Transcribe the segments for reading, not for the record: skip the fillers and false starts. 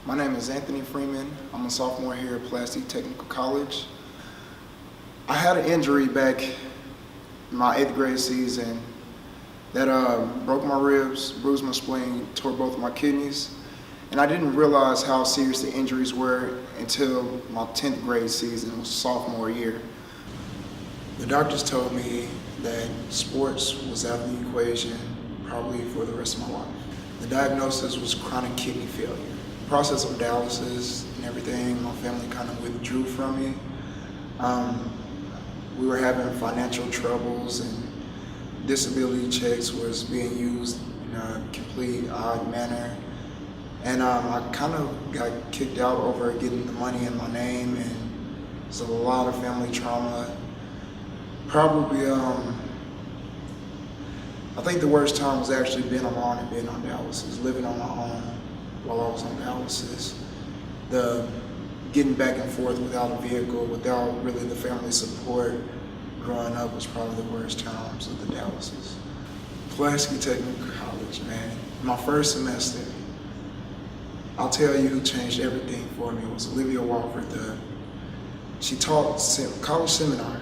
My name is Anthony Freeman. I'm a sophomore here at Pulaski Technical College. I had an injury back in my 8th grade season that broke my ribs, bruised my spleen, tore both of my kidneys, and I didn't realize how serious the injuries were until my 10th grade season, was sophomore year. The doctors told me that sports was out of the equation probably for the rest of my life. The diagnosis was chronic kidney failure. The process of dialysis and everything, my family kind of withdrew from me. We were having financial troubles, and disability checks was being used in a complete odd manner. And I kind of got kicked out over getting the money in my name, and there's a lot of family trauma. Probably, I think the worst time was actually being alone and being on dialysis, living on my own while I was on dialysis. The getting back and forth without a vehicle, without really the family support growing up was probably the worst times of the dialysis. Pulaski Technical College, man. My first semester, I'll tell you who changed everything for me was Olivia Walford. She taught college seminar,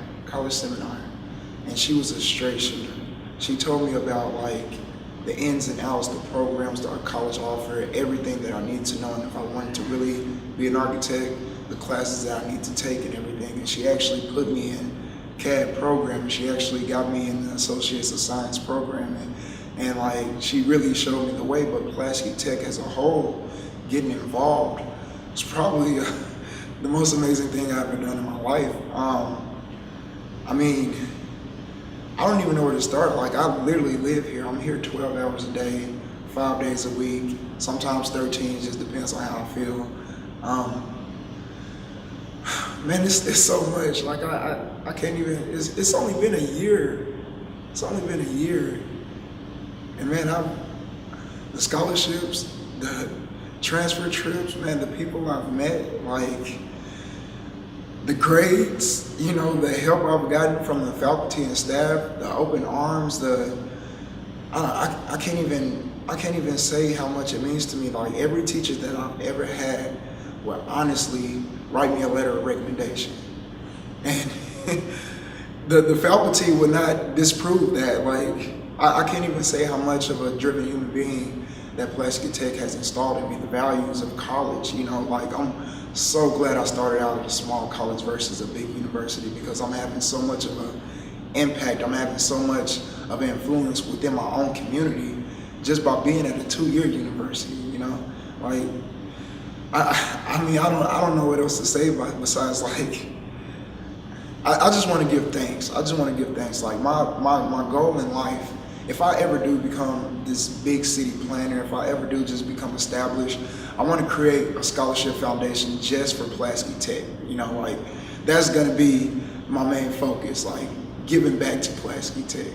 and she was a straight shooter. She told me about like the ins and outs, the programs that our college offered, everything that I needed to know, and if I wanted to really be an architect, the classes that I need to take and everything. And she actually put me in CAD programming. She actually got me in the Associates of Science programming, and like she really showed me the way. But Pulaski Tech as a whole, getting involved, was probably the most amazing thing I've ever done in my life. I mean, I don't even know where to start. Like, I literally live here. I'm here 12 hours a day, 5 days a week, sometimes 13, just depends on how I feel. Man, it's so much. Like, I can't even, it's only been a year. It's only been a year. And man, the scholarships, the transfer trips, man, the people I've met, like, the grades, you know, the help I've gotten from the faculty and staff, the open arms, I can't even say how much it means to me. Like, every teacher that I've ever had would honestly write me a letter of recommendation. And the faculty would not disprove that. Like, I can't even say how much of a driven human being that Pulaski Tech has installed in me, the values of college, you know, like I'm so glad I started out at a small college versus a big university, because I'm having so much of an impact, I'm having so much of an influence within my own community just by being at a 2-year university, you know? Like, I mean, I don't know what else to say besides like, I just want to give thanks. I just want to give thanks. Like my goal in life, if I ever do become this big city planner, if I ever do just become established, I want to create a scholarship foundation just for Pulaski Tech. You know, like that's going to be my main focus, like giving back to Pulaski Tech.